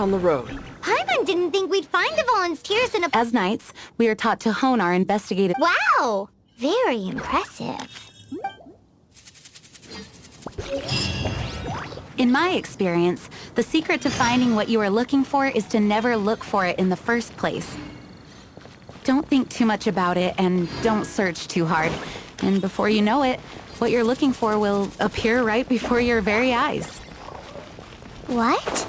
on the road. Paimon didn't think we'd find the volunteers in a... As knights, we are taught to hone our investigative... Wow! Very impressive. In my experience, the secret to finding what you are looking for is to never look for it in the first place. Don't think too much about it and don't search too hard. And before you know it, what you're looking for will appear right before your very eyes. What?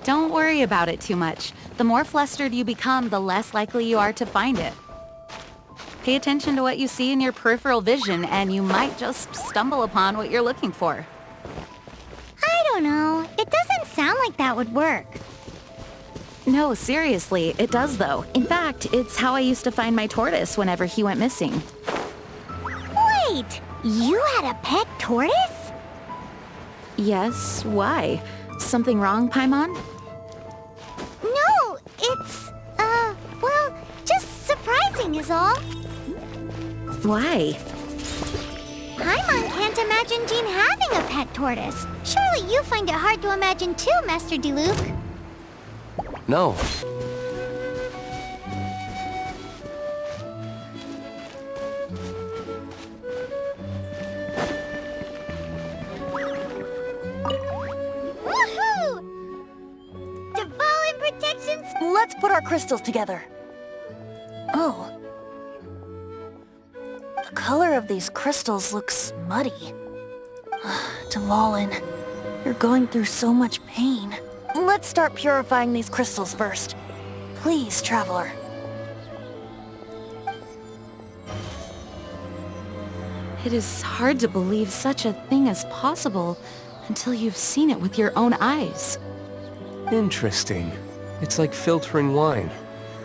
Don't worry about it too much. The more flustered you become, the less likely you are to find it. Pay attention to what you see in your peripheral vision, and you might just stumble upon what you're looking for. I don't know. It doesn't sound like that would work. No, seriously, it does though. In fact, it's how I used to find my tortoise whenever he went missing. Wait! You had a pet tortoise? Yes, why? Something wrong, Paimon? No, it's, well, just surprising is all. Why? Paimon can't imagine Jean having a pet tortoise. Surely you find it hard to imagine too, Master Diluc. No. Woohoo! Devolin protections. Let's put our crystals together. Oh. The color of these crystals looks muddy. Devolin, you're going through so much pain. Let's start purifying these crystals first. Please, Traveler. It is hard to believe such a thing is possible until you've seen it with your own eyes. Interesting. It's like filtering wine.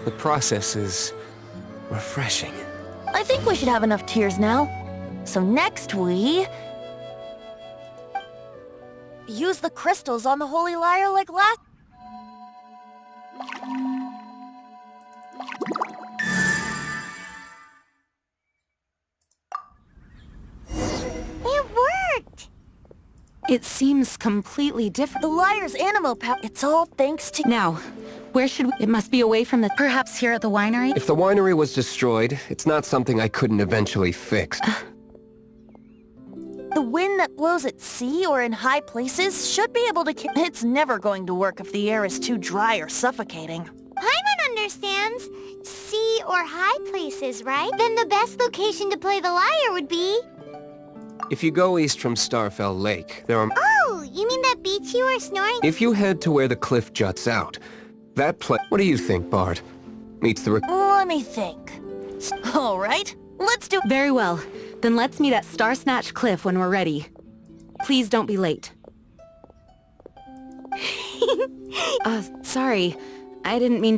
The process is refreshing. I think we should have enough tears now. So next we... use the crystals on the Holy Lyre like last... It worked! It seems completely different. The Lyre's animal power... It's all thanks to... Now, where should we... It must be away from the... Perhaps here at the winery? If the winery was destroyed, it's not something I couldn't eventually fix. The wind that blows at sea or in high places should be able to... It's never going to work if the air is too dry or suffocating. Paimon understands. Sea or high places, right? Then the best location to play the lyre would be... If you go east from Starfell Lake, there are... Oh, you mean that beach you were snoring? If you head to where the cliff juts out, that place... What do you think, Bard? Meets the... Let me think. All right, let's do... Very well. Then let's meet at Star Snatch Cliff when we're ready. Please don't be late. Sorry. I didn't mean...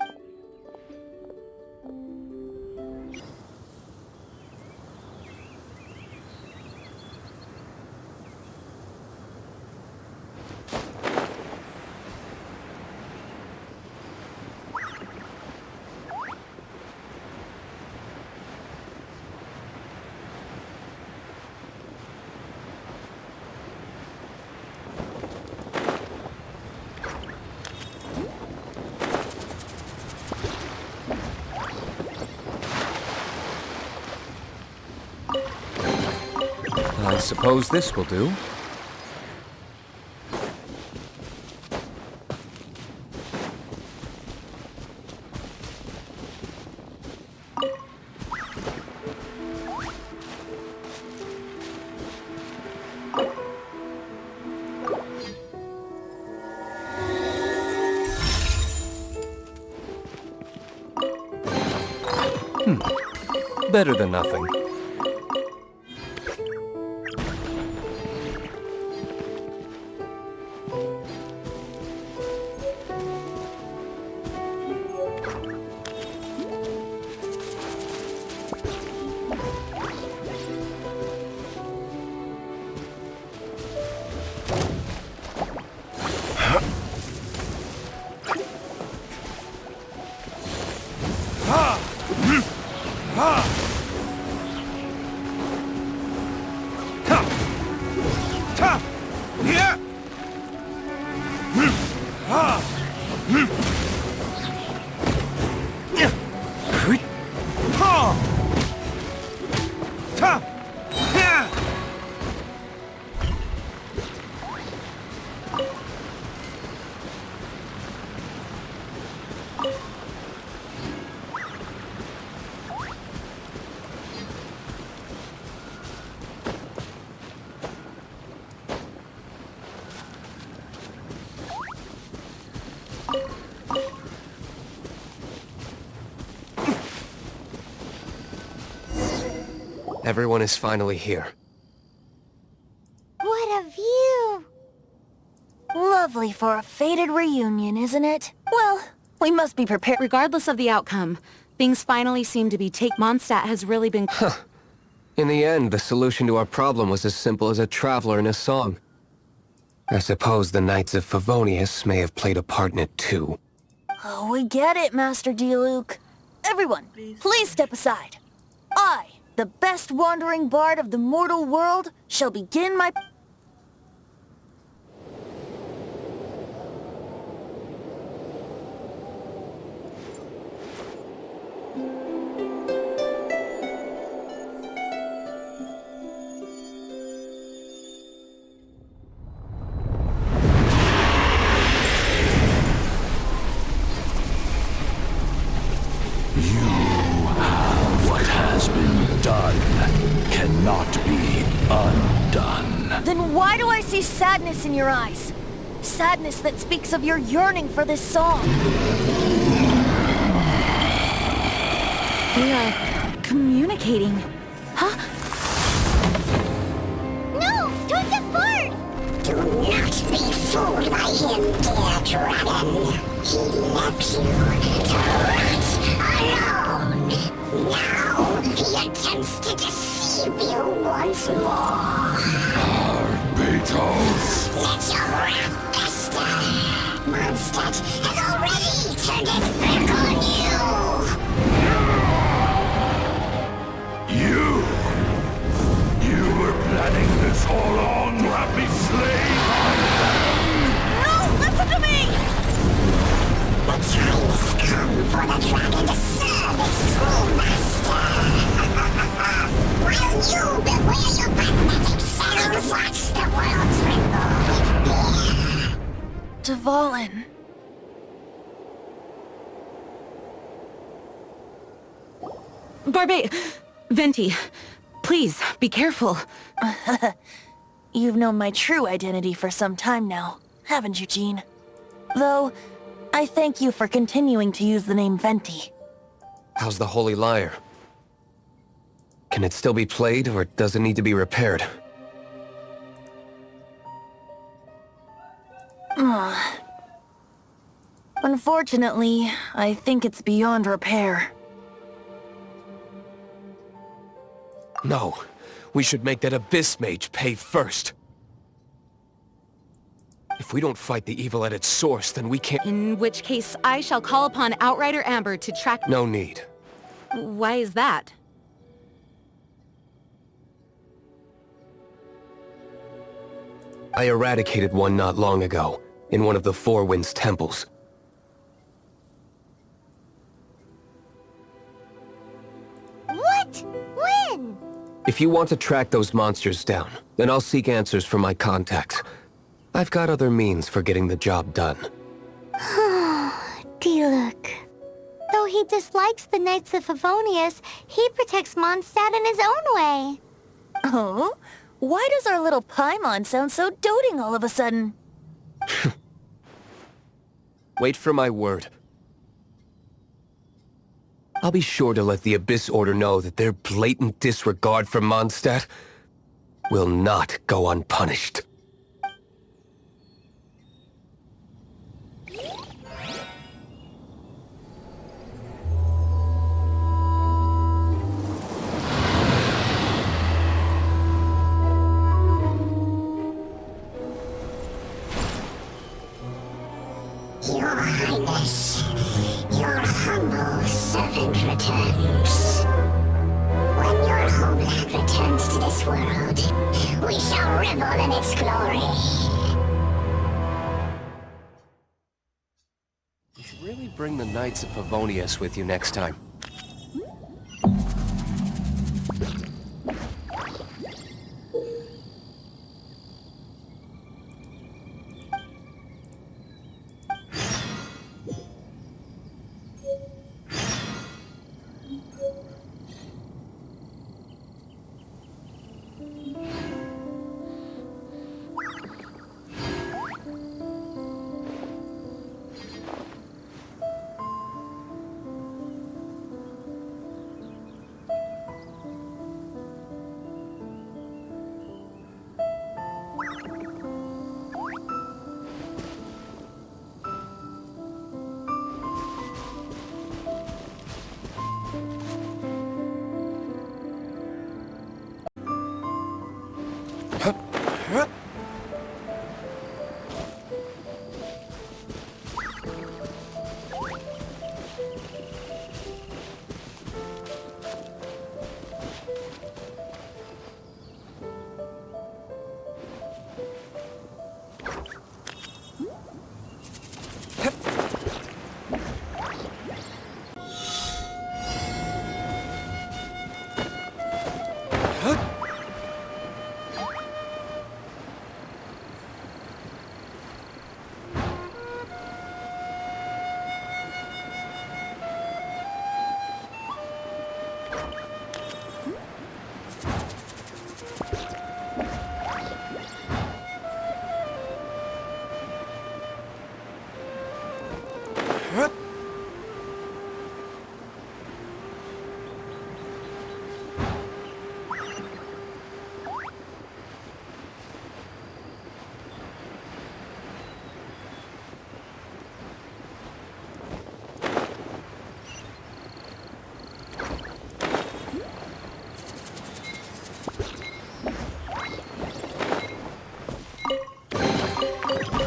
I suppose this will do. Better than nothing. Everyone is finally here. What a view! Lovely for a fated reunion, isn't it? Well, we must be prepared. Regardless of the outcome, things finally seem to be Mondstadt has really been... In the end, the solution to our problem was as simple as a traveler in a song. I suppose the Knights of Favonius may have played a part in it too. Oh, we get it, Master Diluc. Everyone, please step aside. I, the best wandering bard of the mortal world, shall begin my... What has been done cannot be undone. Then why do I see sadness in your eyes? Sadness that speaks of your yearning for this song. We are communicating. Huh? No! Don't get bored! Do not be fooled by him, dear dragon. He left you to rot alone. Now he attempts to deceive you once more. Beatles. Let your wrath fester. Mondstadt has already turned his back on You. You were planning this all along to have me slain. No, listen to me! The time has come for the dragon to serve its true master. While you beware your magnetic shadows, watch the world tremble with fear. Dvalin. Venti, please, be careful. You've known my true identity for some time now, haven't you, Jean? Though, I thank you for continuing to use the name Venti. How's the Holy Lyre? Can it still be played, or does it need to be repaired? Unfortunately, I think it's beyond repair. No. We should make that Abyss Mage pay first. If we don't fight the evil at its source, then we can't... In which case, I shall call upon Outrider Amber to track... No need. Why is that? I eradicated one not long ago, in one of the Four Winds temples. What? When? If you want to track those monsters down, then I'll seek answers from my contacts. I've got other means for getting the job done. Diluc. Though he dislikes the Knights of Favonius, he protects Mondstadt in his own way. Oh? Why does our little Paimon sound so doting all of a sudden? Wait for my word. I'll be sure to let the Abyss Order know that their blatant disregard for Mondstadt will not go unpunished. Your Highness, your humble servant returns. When your homeland returns to this world, we shall revel in its glory. You should really bring the Knights of Favonius with you next time.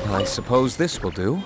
I suppose this will do.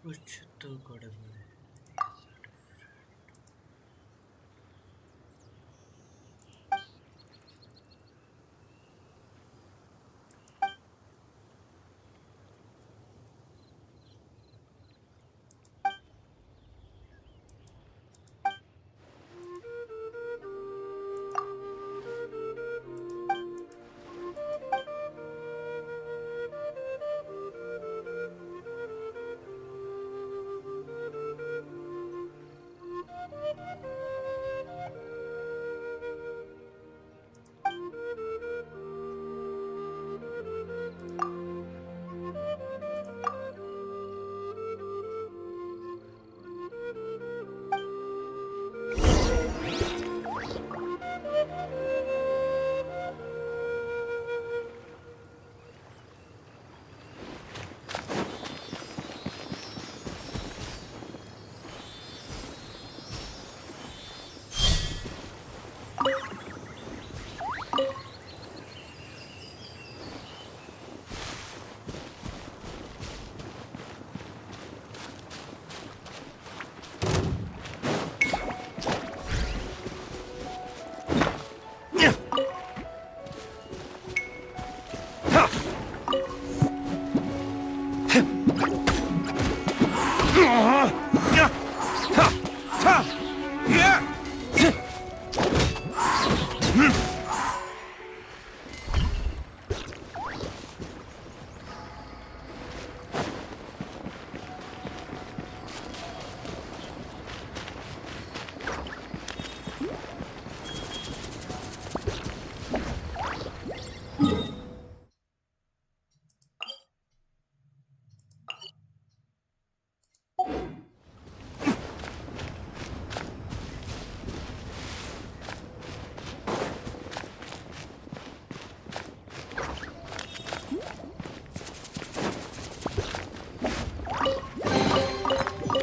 कुछ तो गड़बड़ है।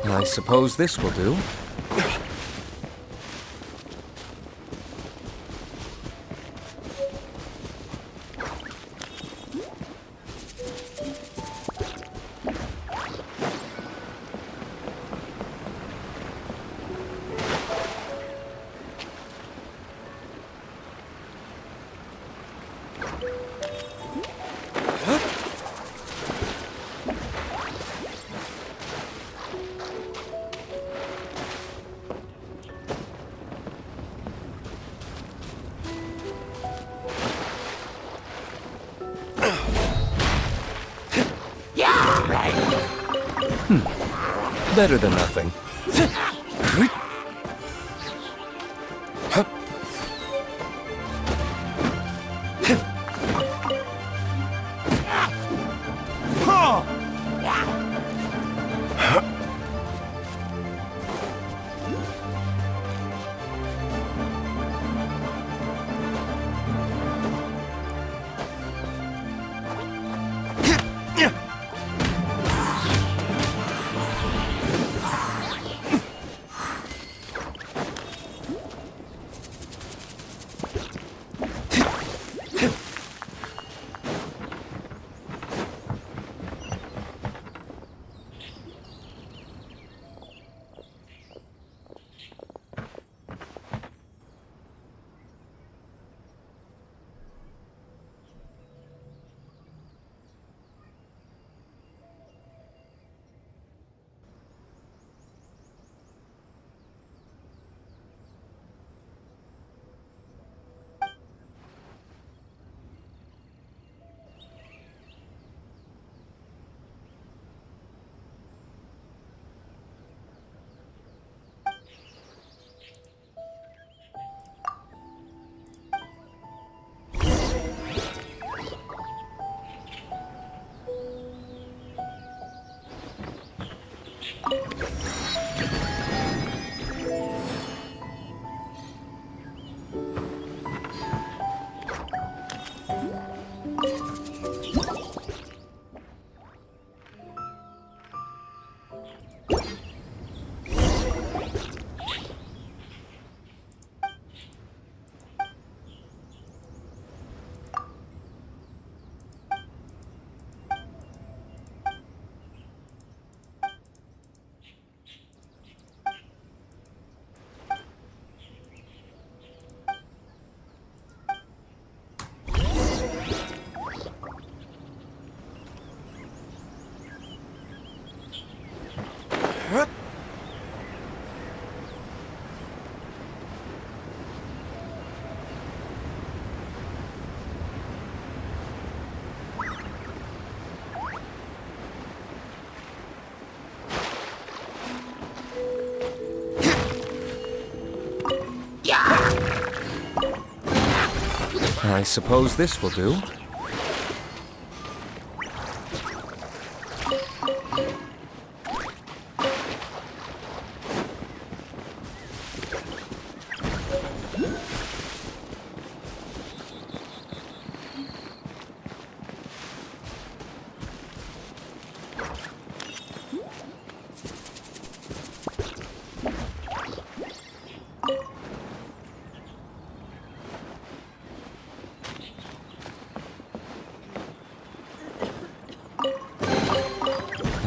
I suppose this will do. Better than nothing. I suppose this will do.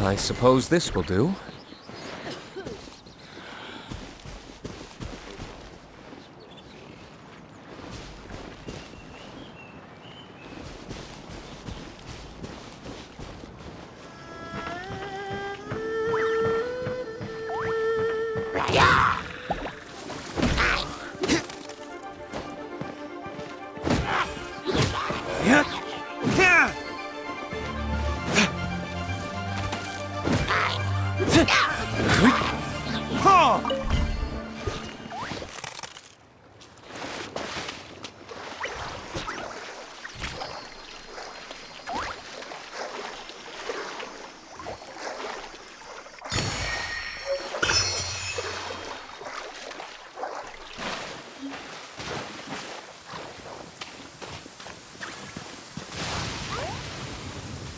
I suppose this will do.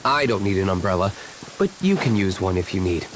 I don't need an umbrella, but you can use one if you need.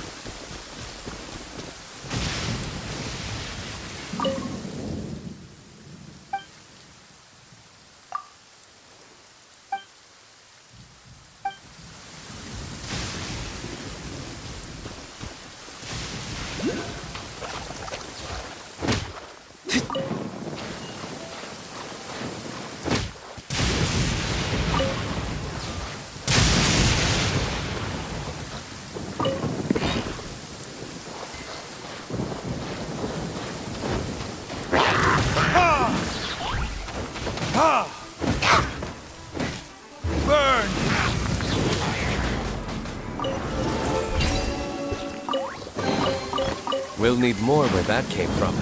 Burn! We'll need more where that came from.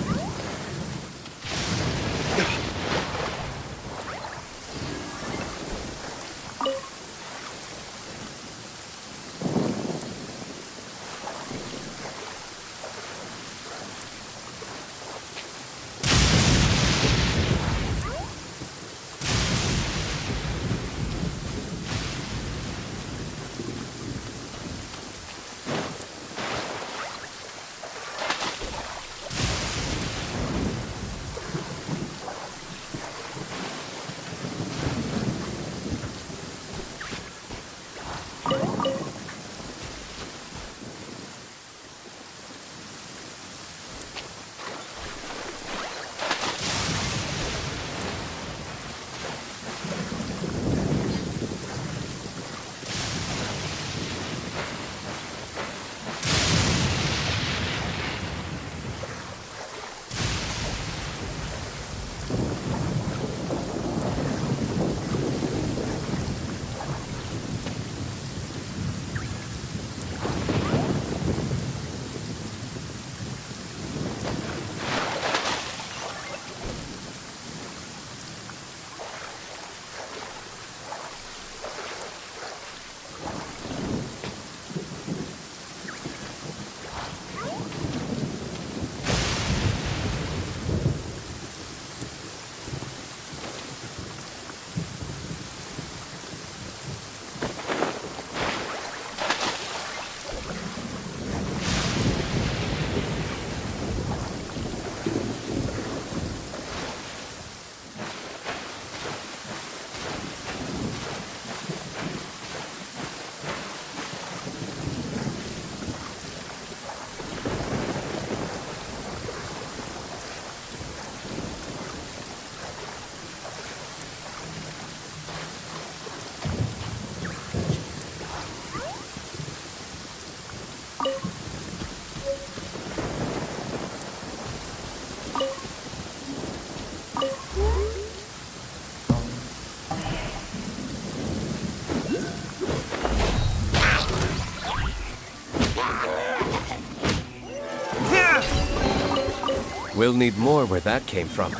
We'll need more where that came from.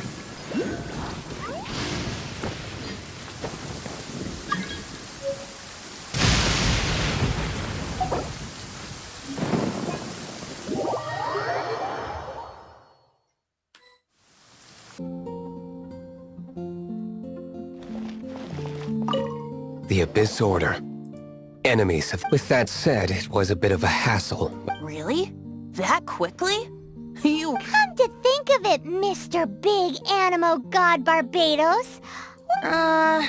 the Abyss Order. Enemies have... With that said, it was a bit of a hassle. Really? That quickly? You... Come to think of it, Mr. Big Animo God Barbados. How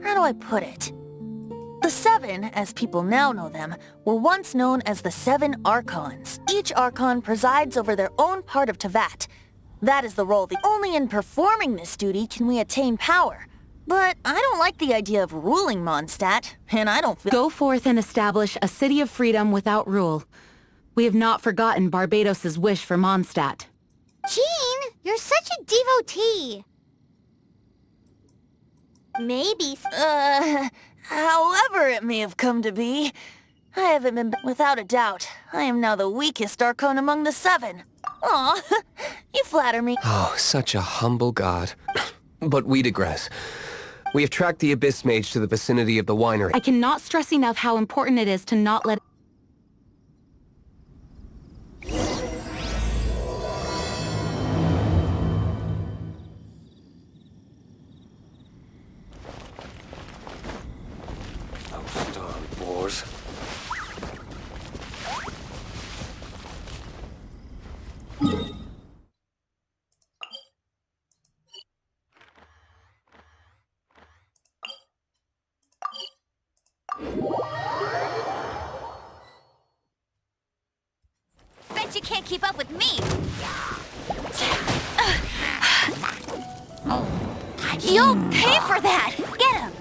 do I put it? The Seven, as people now know them, were once known as the Seven Archons. Each Archon presides over their own part of Teyvat. That is the role. Only in performing this duty can we attain power. But I don't like the idea of ruling Mondstadt, and I don't feel... Go forth and establish a city of freedom without rule. We have not forgotten Barbados' wish for Mondstadt. Jean, you're such a devotee. Maybe... However it may have come to be, I haven't been... Without a doubt, I am now the weakest Archon among the Seven. Aw, you flatter me. Oh, such a humble god. But we digress. We have tracked the Abyss Mage to the vicinity of the winery. I cannot stress enough how important it is to not let... Those darn boars. Bet you can't keep up with me. You'll pay for that! Get him!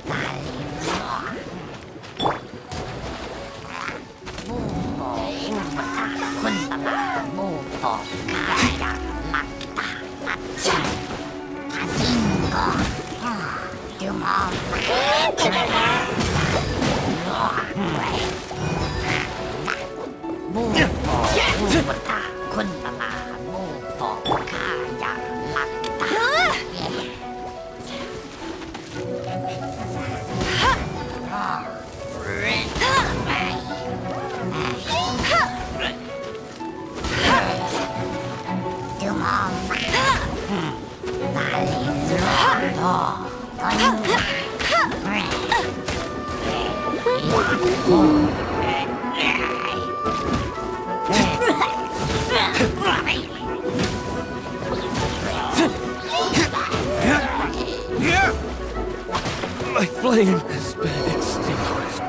My flame has been extinguished.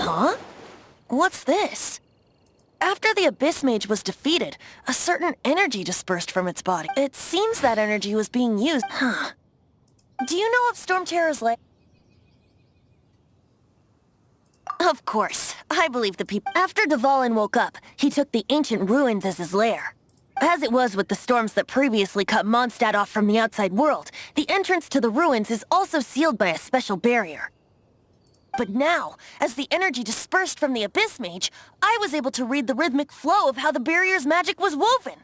Huh? What's this? After the Abyss Mage was defeated, a certain energy dispersed from its body. It seems that energy was being used. Huh. Do you know of Storm Terror's lair? Of course. I believe the people... After Dvalin woke up, he took the ancient ruins as his lair. As it was with the storms that previously cut Mondstadt off from the outside world, the entrance to the ruins is also sealed by a special barrier. But now, as the energy dispersed from the Abyss Mage, I was able to read the rhythmic flow of how the barrier's magic was woven.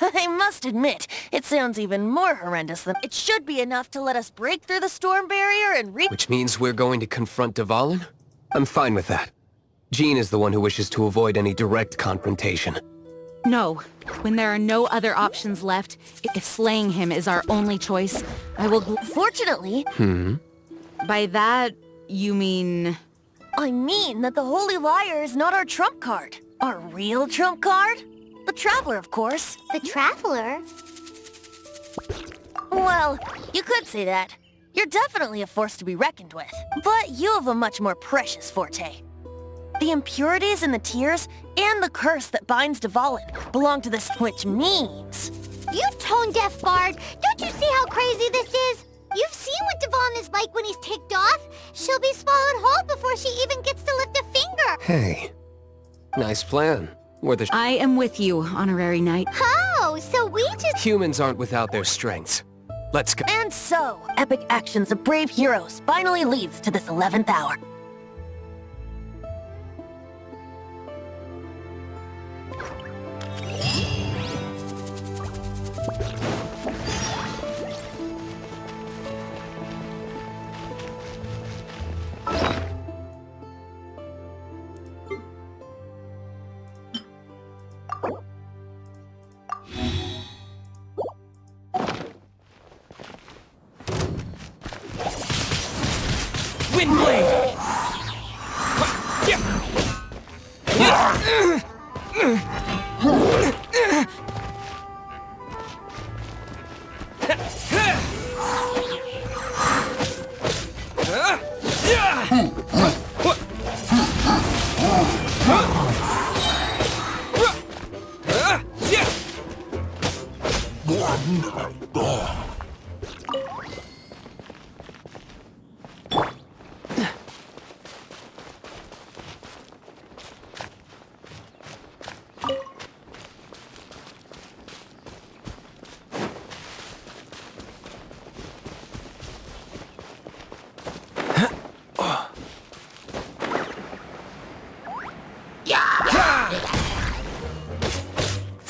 I must admit, it sounds even more horrendous than... It should be enough to let us break through the storm barrier and Which means we're going to confront Dvalin? I'm fine with that. Jean is the one who wishes to avoid any direct confrontation. No. When there are no other options left, if slaying him is our only choice, I will... Fortunately... By that, you mean... I mean that the Holy Liar is not our trump card. Our real trump card? The Traveler, of course. The Traveler? Well, you could say that. You're definitely a force to be reckoned with. But you have a much more precious forte. The impurities in the tears and the curse that binds Dvalin belong to this, which means... You tone-deaf bard! Don't you see how crazy this is? You've seen what Dvalin is like when he's ticked off. She'll be swallowed whole before she even gets to lift a finger. Hey, nice plan. I am with you, Honorary Knight. Oh, so we just... Humans aren't without their strengths. Let's go. And so, epic actions of brave heroes finally leads to this 11th hour.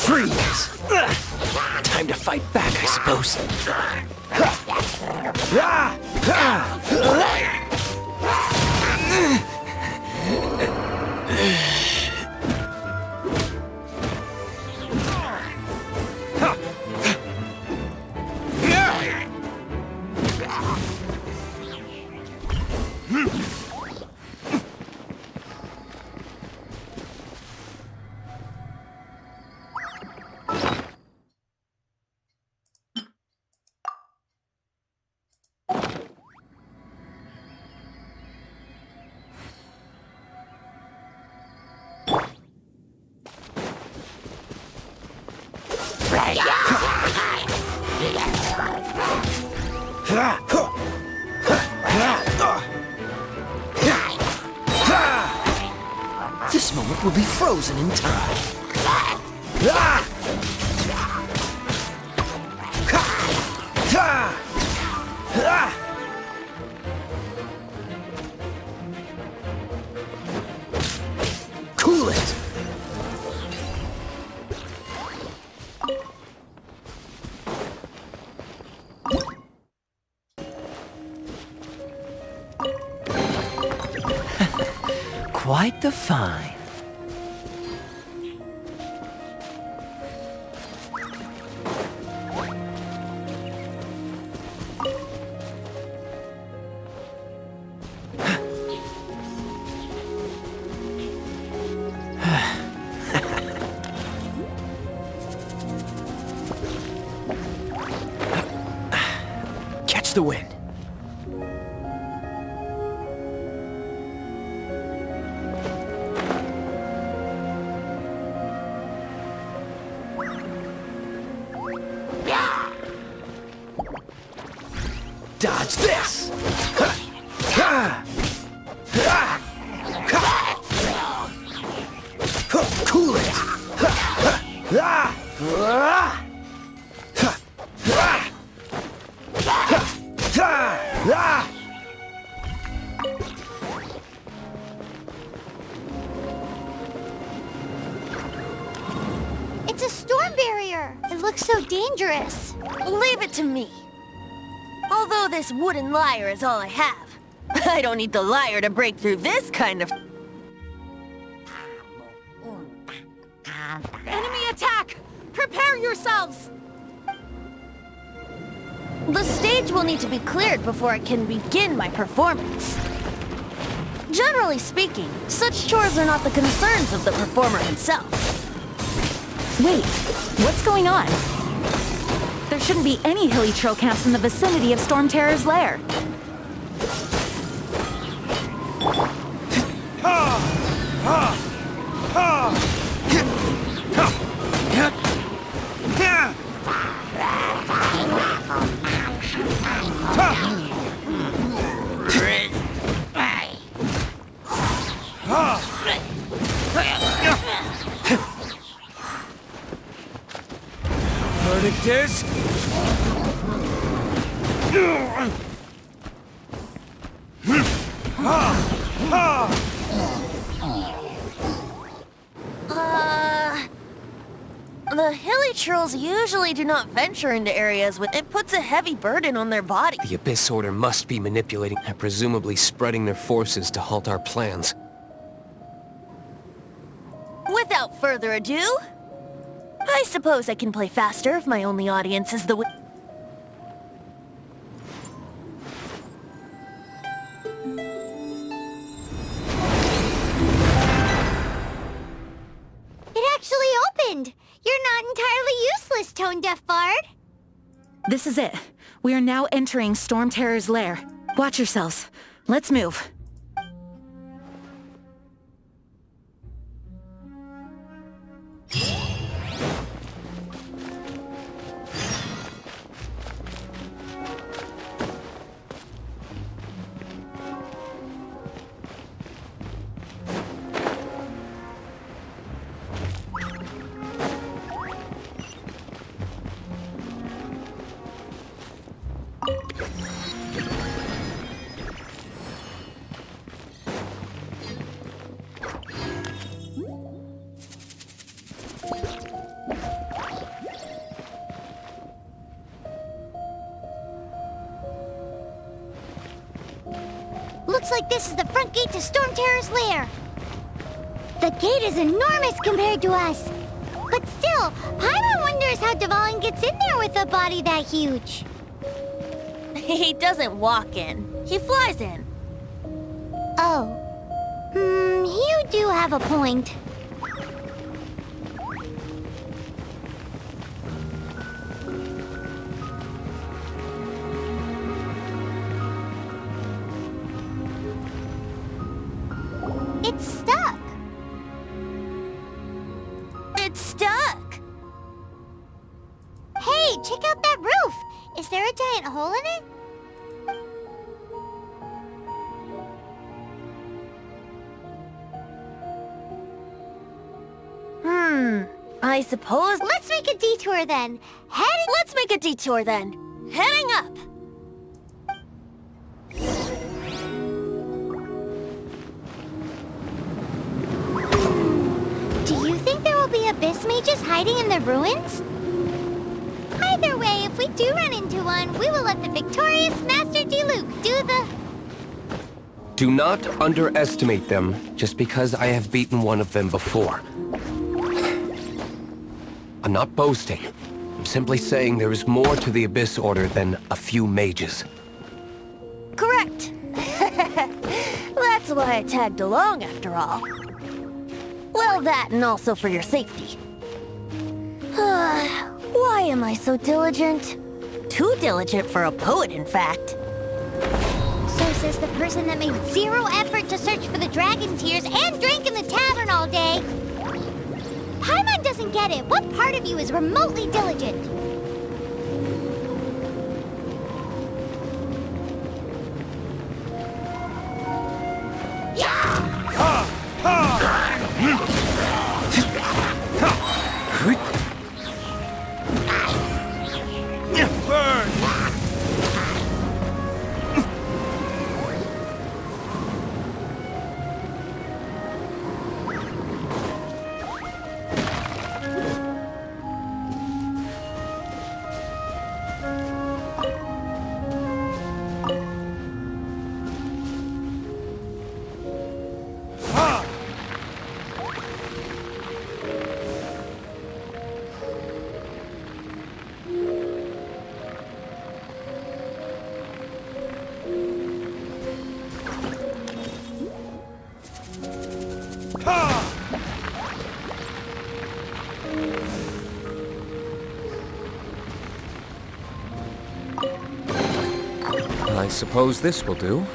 Freeze! Time to fight back, I suppose. This moment will be frozen in time. Cool it! Quite the find. Catch the wind. Dodge this! Cool it! It's a storm barrier. It looks so dangerous. Leave it to me. Although this wooden lyre is all I have, I don't need the lyre to break through this kind of... Enemy attack! Prepare yourselves! The stage will need to be cleared before I can begin my performance. Generally speaking, such chores are not the concerns of the performer himself. Wait, what's going on? There shouldn't be any hilly trail camps in the vicinity of Storm Terror's lair. Verdict is... The hilly trolls usually do not venture into areas with... It puts a heavy burden on their body. The Abyss Order must be manipulating and presumably spreading their forces to halt our plans. Without further ado, I suppose I can play faster if my only audience is the... happened? You're not entirely useless, Tone Deaf Bard. This is it. We are now entering Storm Terror's lair. Watch yourselves. Let's move. Looks like this is the front gate to Storm Terror's lair. The gate is enormous compared to us. But still, Paimon wonders how Dvalin gets in there with a body that huge. He doesn't walk in. He flies in. Oh. You do have a point. It's stuck. It's stuck. Hey, check out that roof. Is there a giant hole in it? I suppose... Let's make a detour then. Let's make a detour then. Heading up. Do you think there will be abyss mages hiding in the ruins? Either way, if we do run into one, we will let the victorious Master Diluc do the... Do not underestimate them just because I have beaten one of them before. I'm not boasting. I'm simply saying there is more to the Abyss Order than a few mages. Correct. That's why I tagged along after all. Well, that and also for your safety. Why am I so diligent? Too diligent for a poet, in fact. So says the person that made zero effort to search for the dragon tears and drank in the tavern all day. Paimon doesn't get it. What part of you is remotely diligent? I suppose this will do.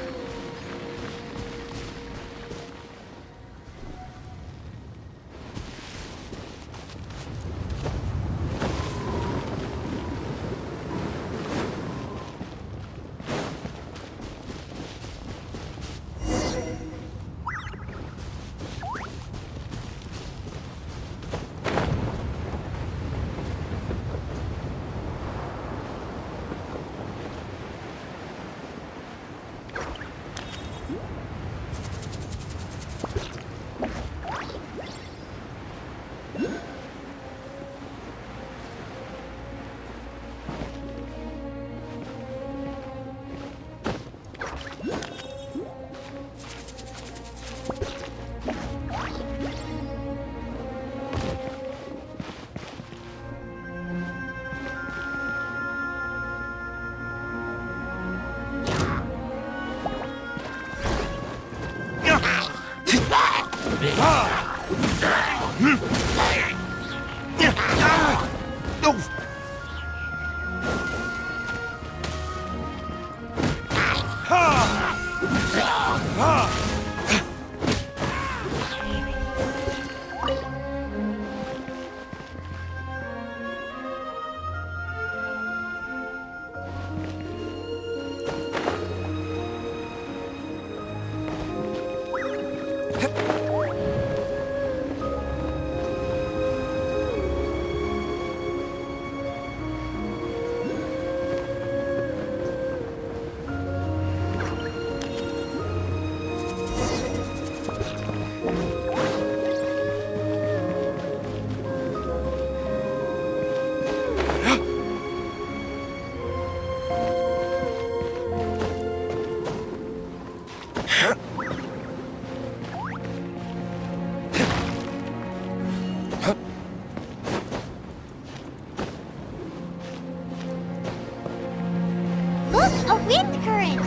Look, a wind current!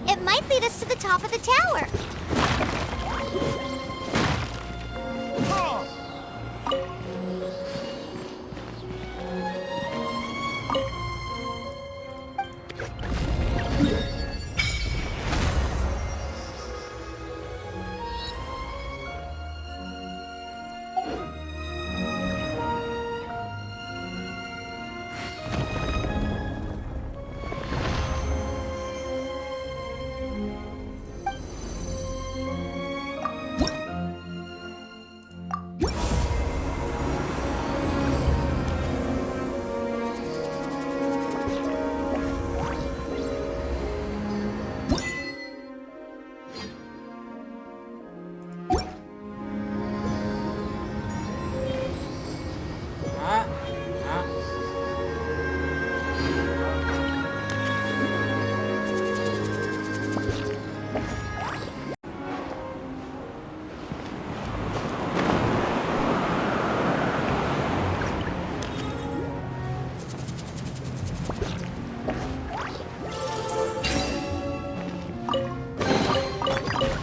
It might lead us to the top of the tower.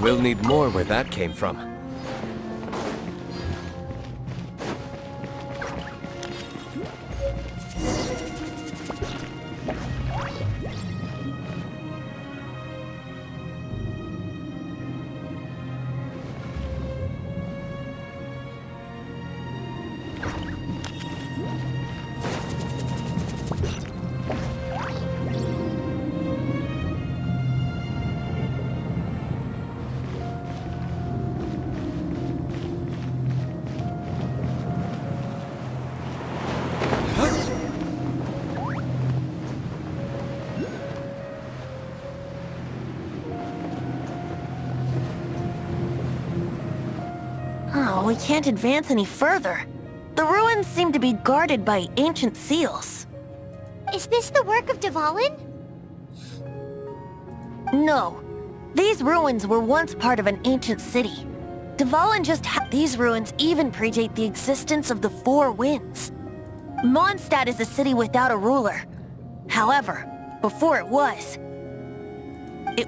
We'll need more where that came from. Oh, we can't advance any further. The ruins seem to be guarded by ancient seals. Is this the work of Dvalin? No. These ruins were once part of an ancient city. Dvalin just these ruins even predate the existence of the Four Winds. Mondstadt is a city without a ruler. However, before it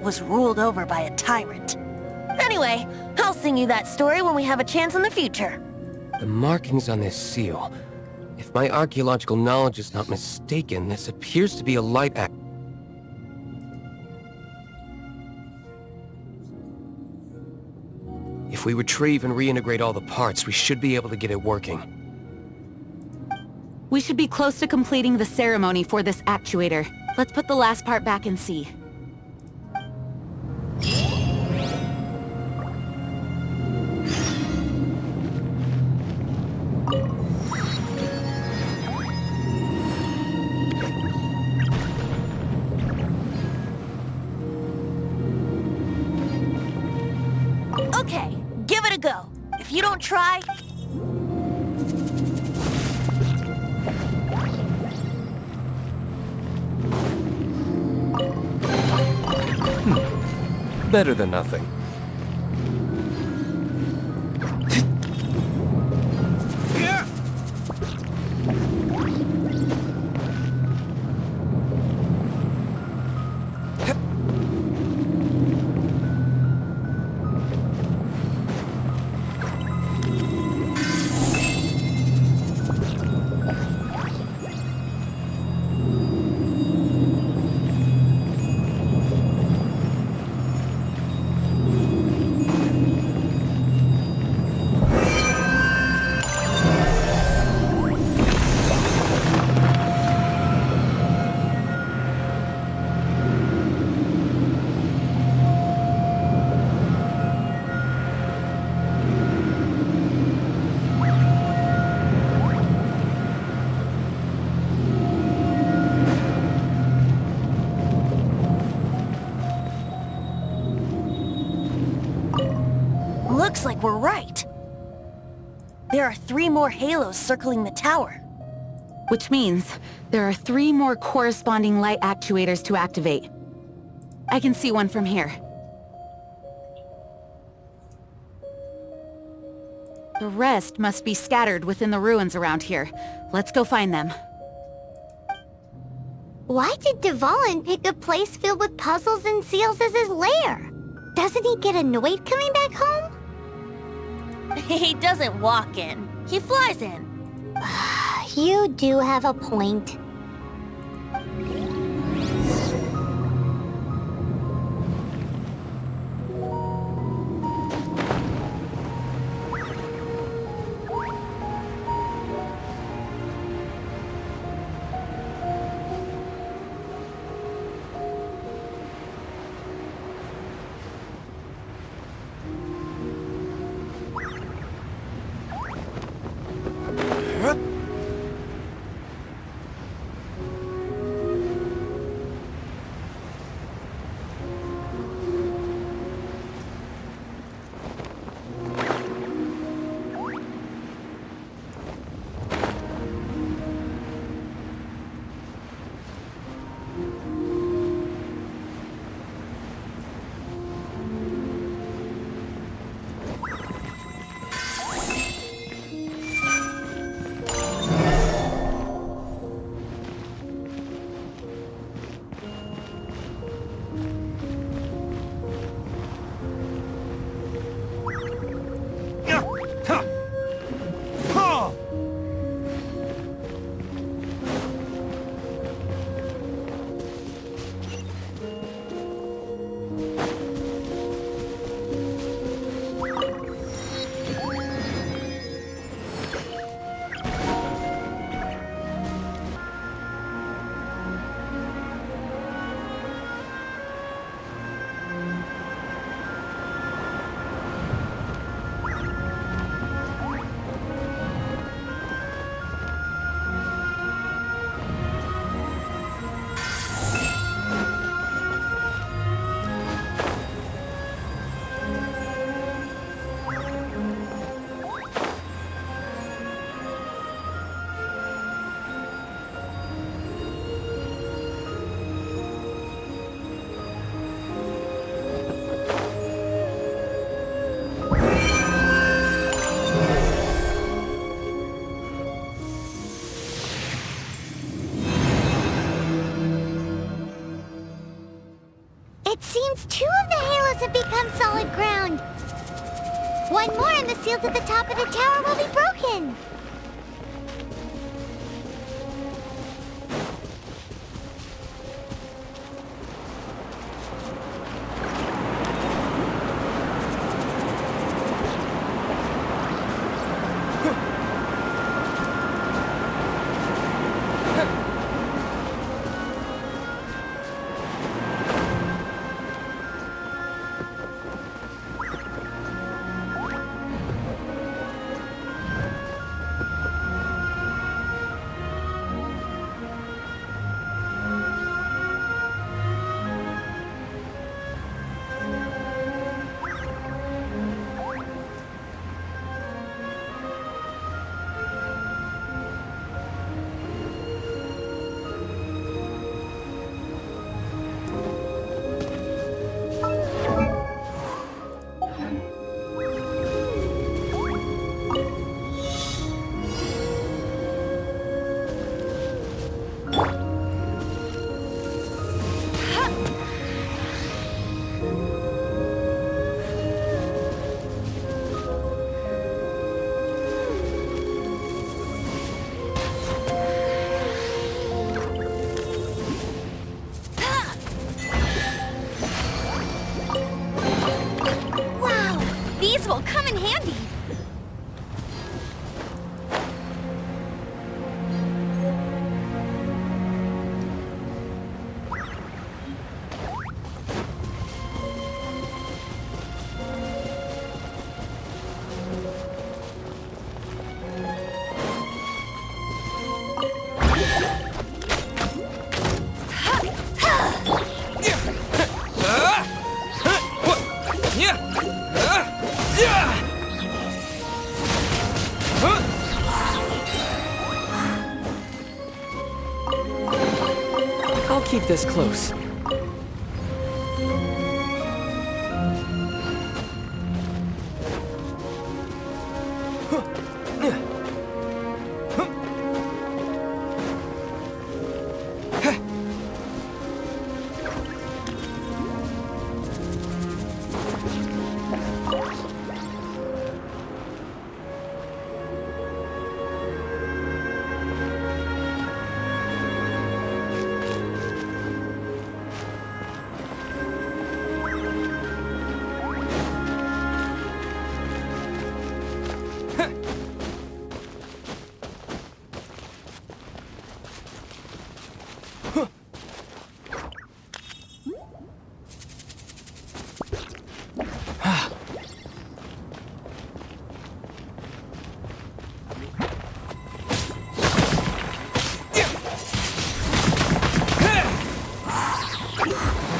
was ruled over by a tyrant. Anyway, I'll sing you that story when we have a chance in the future. The markings on this seal. If my archaeological knowledge is not mistaken, this appears to be a light act. If we retrieve and reintegrate all the parts, we should be able to get it working. We should be close to completing the ceremony for this actuator. Let's put the last part back and see. Okay, give it a go. If you don't try... Better than nothing. like we're right. There are 3 more halos circling the tower. Which means there are 3 more corresponding light actuators to activate. I can see one from here. The rest must be scattered within the ruins around here. Let's go find them. Why did Dvalin pick a place filled with puzzles and seals as his lair? Doesn't he get annoyed coming back home? He doesn't walk in. He flies in. You do have a point. It seems 2 of the halos have become solid ground. 1 more and the seals at the top of the tower will be broken. keep this close.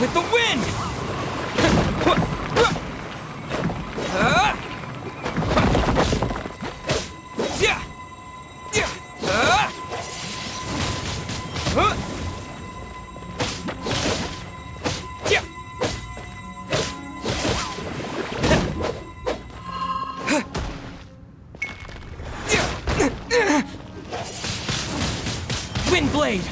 With the wind! Wind blade!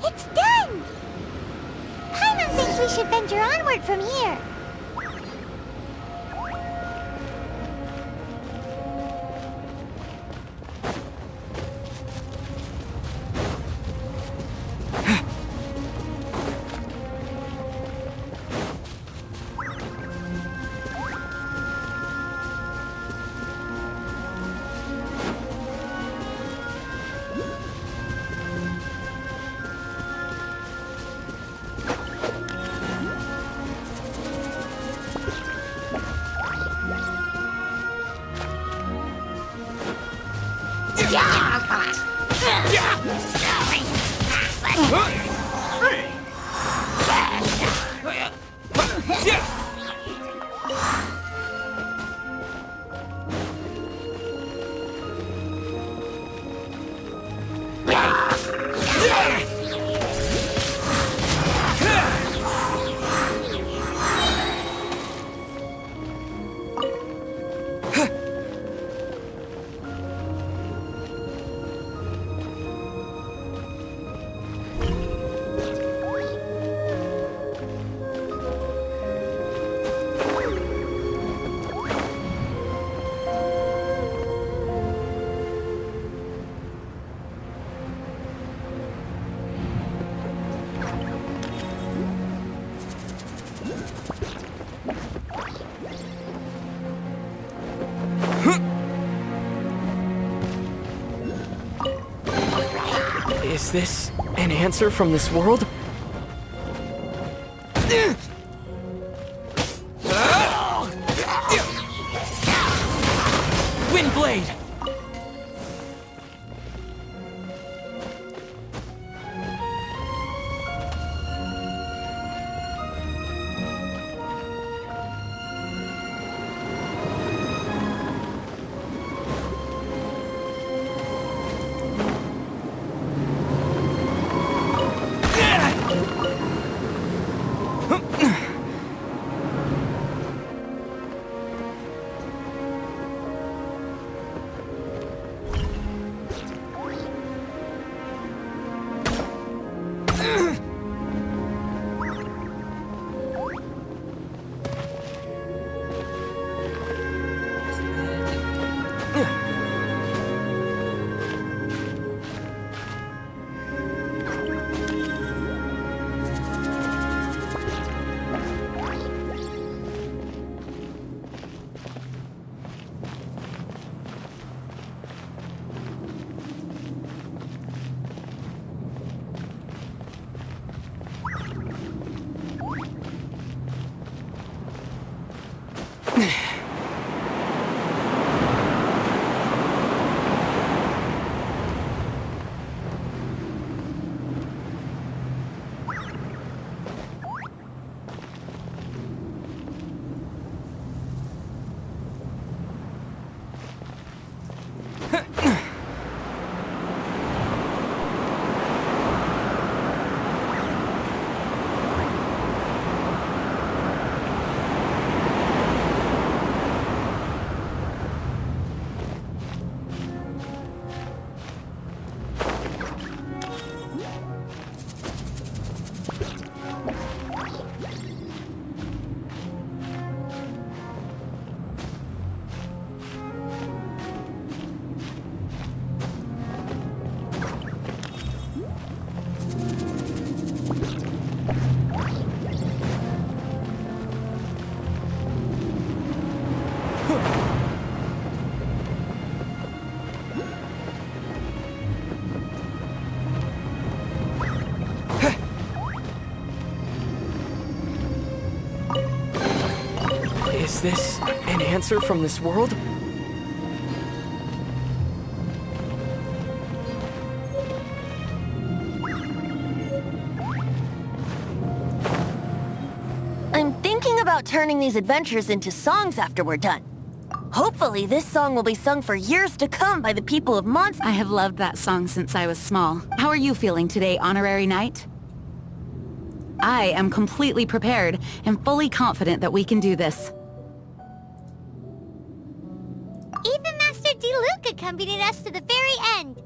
It's done! Paimon thinks we should venture onward from here. Is this an answer from this world? Wind blade! this an answer from this world? I'm thinking about turning these adventures into songs after we're done. Hopefully, this song will be sung for years to come by the people of Monst. I have loved that song since I was small. How are you feeling today, Honorary Knight? I am completely prepared and fully confident that we can do this. Even Master D-Luke accompanied us to the very end.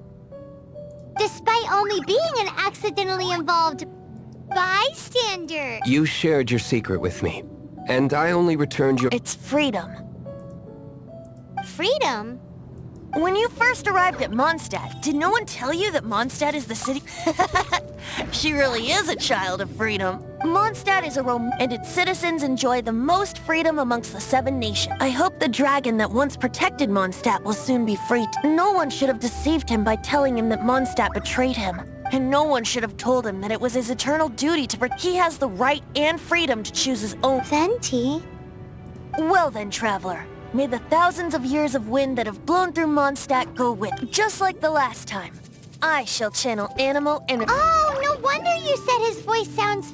Despite only being an accidentally involved bystander. You shared your secret with me, and I only returned your... It's freedom. Freedom? When you first arrived at Mondstadt, did no one tell you that Mondstadt is the city? She really is a child of freedom. Mondstadt is and its citizens enjoy the most freedom amongst the 7 nations. I hope the dragon that once protected Mondstadt will soon be freed. No one should have deceived him by telling him that Mondstadt betrayed him. And no one should have told him that it was his eternal duty to He has the right and freedom to choose his own. Venti? Well then, traveler. May the thousands of years of wind that have blown through Mondstadt go with, just like the last time. I shall channel animal and... Oh, no wonder you said his voice sounds...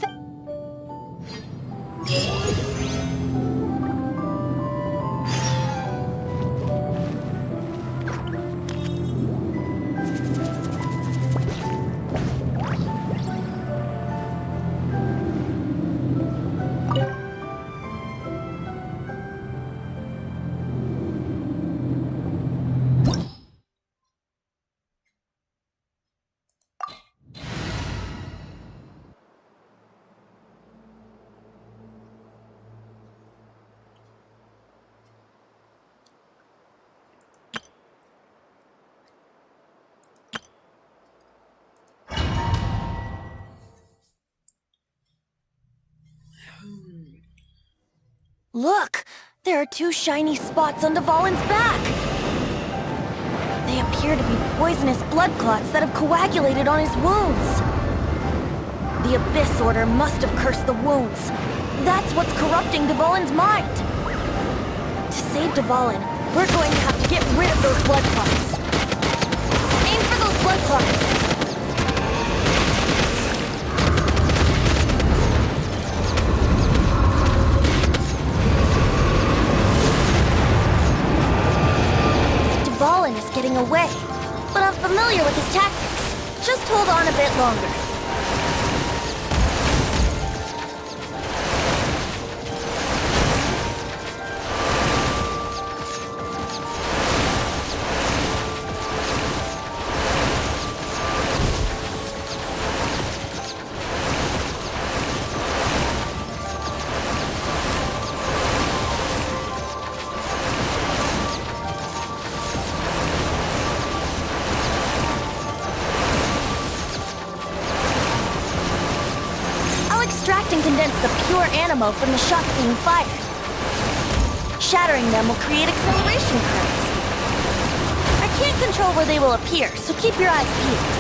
Look! There are 2 shiny spots on Dvalin's back! They appear to be poisonous blood clots that have coagulated on his wounds. The Abyss Order must have cursed the wounds. That's what's corrupting Dvalin's mind. To save Dvalin, we're going to have to get rid of those blood clots. Aim for those blood clots! Dvalin is getting away, but I'm familiar with his tactics. Just hold on a bit longer. Extract and condense the pure animo from the shots being fired. Shattering them will create acceleration currents. I can't control where they will appear, so keep your eyes peeled.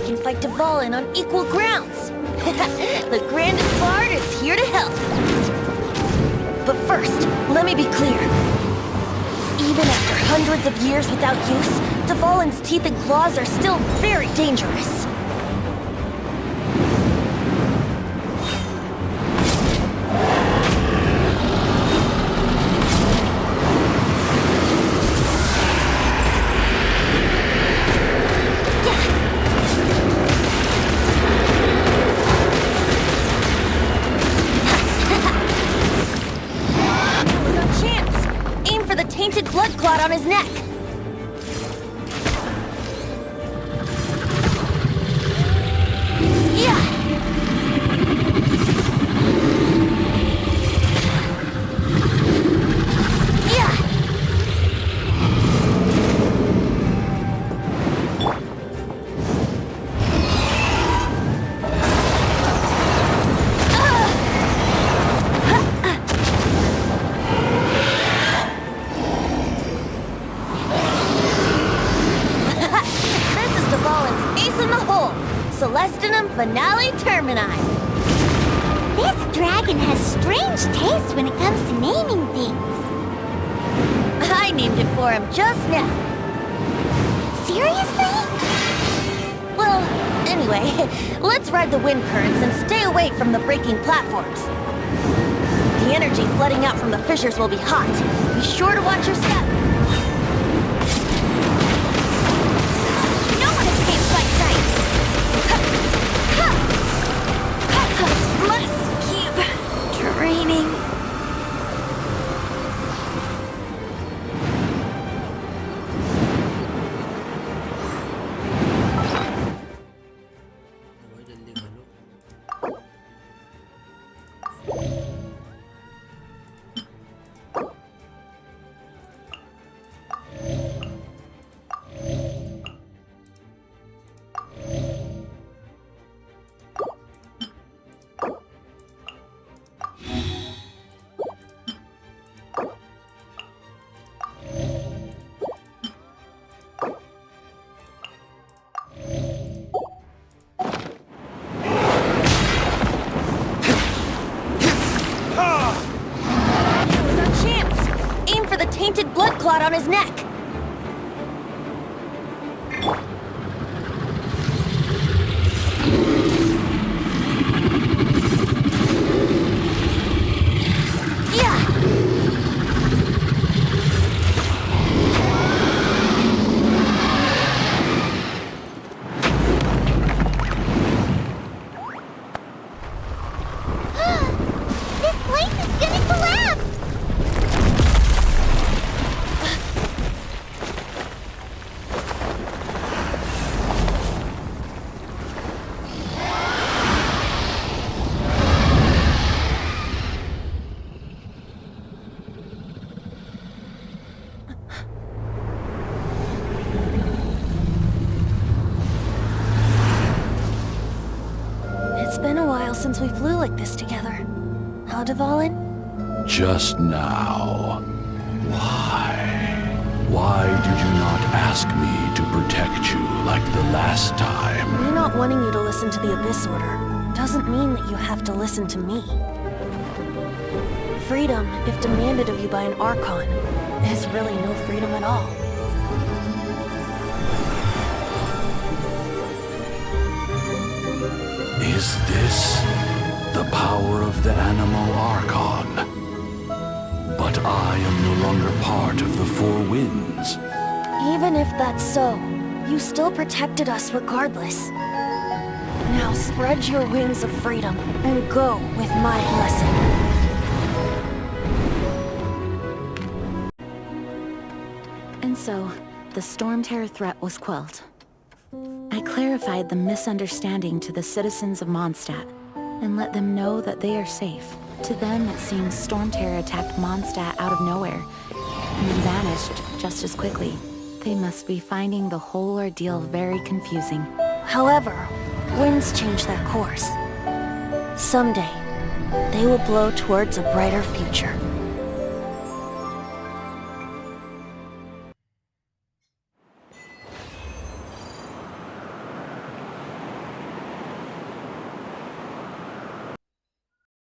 can fight Dvalin on equal grounds. The grandest bard is here to help. But first, let me be clear. Even after hundreds of years without use, Dvalin's teeth and claws are still very dangerous. Tainted blood clot on his neck. Yeah. Yeah. Celestinum Finale Termini. This dragon has strange taste when it comes to naming things. I named it for him just now. Seriously? Well, anyway, let's ride the wind currents and stay away from the breaking platforms. The energy flooding out from the fissures will be hot. Be sure to watch your step. No one escapes my sight. Must keep training. Tainted blood clot on his neck. It's been a while since we flew like this together. How, Dvalin? Just now. Why? Why did you not ask me to protect you like the last time? Me not wanting you to listen to the Abyss Order doesn't mean that you have to listen to me. Freedom, if demanded of you by an Archon, is really no freedom at all. Is this the power of the Animo Archon? But I am no longer part of the Four Winds. Even if that's so, you still protected us regardless. Now spread your wings of freedom and go with my blessing. And so, the Storm Terror threat was quelled. I clarified the misunderstanding to the citizens of Mondstadt, and let them know that they are safe. To them, it seems Storm Terror attacked Mondstadt out of nowhere, and then vanished just as quickly. They must be finding the whole ordeal very confusing. However, winds change their course. Someday, they will blow towards a brighter future.